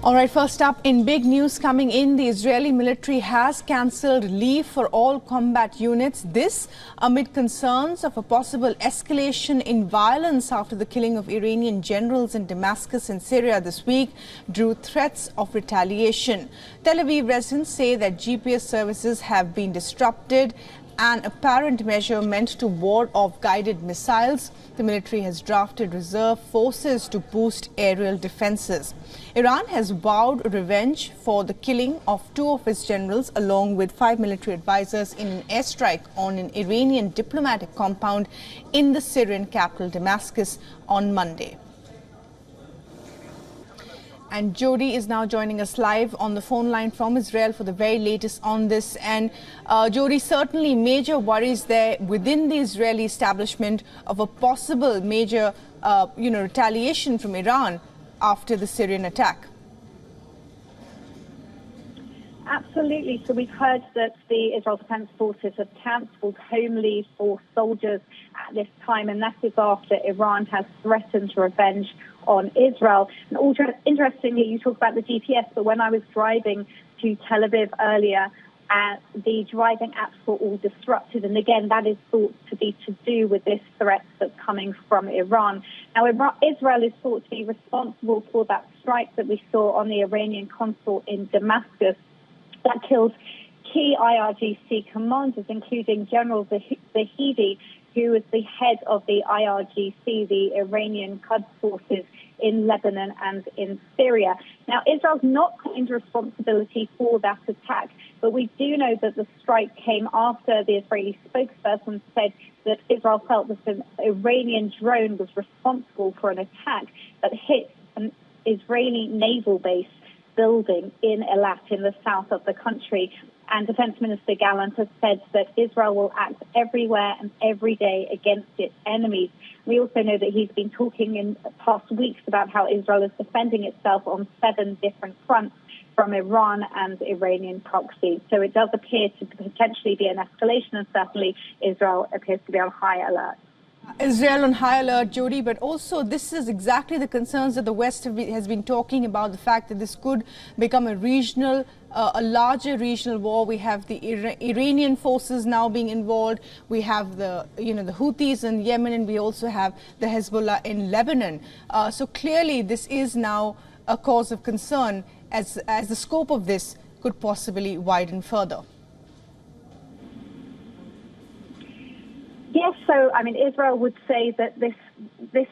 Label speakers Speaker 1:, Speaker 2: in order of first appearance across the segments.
Speaker 1: All right, first up, in big news coming in, the Israeli military has cancelled leave for all combat units. This amid concerns of a possible escalation in violence after the killing of Iranian generals in Damascus in Syria this week drew threats of retaliation. Tel Aviv residents say that GPS services have been disrupted, an apparent measure meant to ward off guided missiles. The military has drafted reserve forces to boost aerial defenses. Iran has vowed revenge for the killing of 2 of its generals along with 5 military advisors in an airstrike on an Iranian diplomatic compound in the Syrian capital Damascus on Monday. And Jody is now joining us live on the phone line from Israel for the very latest on this. And Jody, certainly major worries there within the Israeli establishment of a possible major, retaliation from Iran after the Syrian attack.
Speaker 2: Absolutely. So we've heard that the Israel Defense Forces have cancelled home leave for soldiers at this time, and that is after Iran has threatened revenge on Israel. And also, interestingly, you talk about the GPS, but when I was driving to Tel Aviv earlier, the driving apps were all disrupted. And again, that is thought to be to do with this threat that's coming from Iran. Now, Israel is thought to be responsible for that strike that we saw on the Iranian consul in Damascus that killed key IRGC commanders, including General Zahedi, who was the head of the IRGC, the Iranian Quds forces in Lebanon and in Syria. Now, Israel's not claimed responsibility for that attack, but we do know that the strike came after the Israeli spokesperson said that Israel felt that an Iranian drone was responsible for an attack that hit an Israeli naval base building in Eilat in the south of the country. And Defense Minister Gallant has said that Israel will act everywhere and every day against its enemies. We also know that he's been talking in past weeks about how Israel is defending itself on 7 different fronts from Iran and Iranian proxies. So it does appear to potentially be an escalation, and certainly Israel appears to be on high alert.
Speaker 1: Israel on high alert, Jody, but also this is exactly the concerns that the West has been talking about, the fact that this could become a regional, a larger regional war. We have the Iranian forces now being involved. We have the Houthis in Yemen, and we also have the Hezbollah in Lebanon. So clearly this is now a cause of concern as the scope of this could possibly widen further.
Speaker 2: Yes, so I mean, Israel would say that this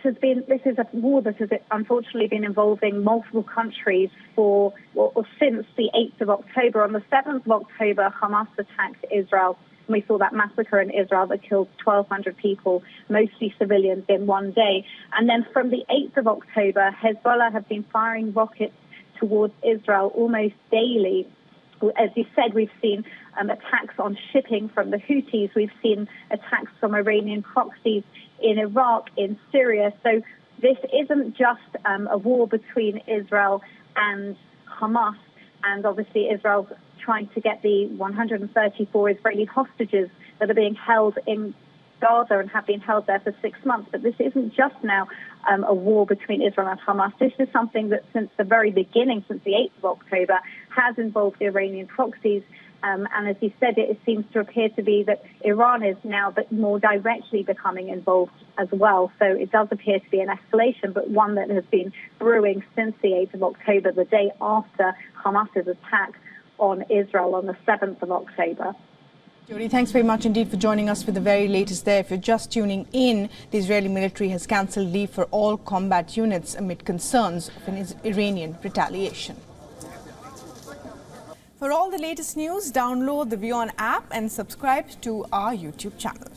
Speaker 2: is a war that has unfortunately been involving multiple countries since the 8th of October. On the 7th of October, Hamas attacked Israel, and we saw that massacre in Israel that killed 1,200 people, mostly civilians, in one day. And then from the 8th of October, Hezbollah have been firing rockets towards Israel almost daily. As you said, we've seen attacks on shipping from the Houthis. We've seen attacks from Iranian proxies in Iraq, in Syria. So this isn't just a war between Israel and Hamas. And obviously Israel's trying to get the 134 Israeli hostages that are being held in Gaza and have been held there for 6 months. But this isn't just now a war between Israel and Hamas. This is something that since the very beginning, since the 8th of October, has involved the Iranian proxies. And as you said, it seems to appear to be that Iran is now but more directly becoming involved as well. So it does appear to be an escalation, but one that has been brewing since the 8th of October, the day after Hamas's attack on Israel on the 7th of October.
Speaker 1: Jody, thanks very much indeed for joining us for the very latest there. If you're just tuning in, the Israeli military has cancelled leave for all combat units amid concerns of an Iranian retaliation. For all the latest news, download the WION app and subscribe to our YouTube channel.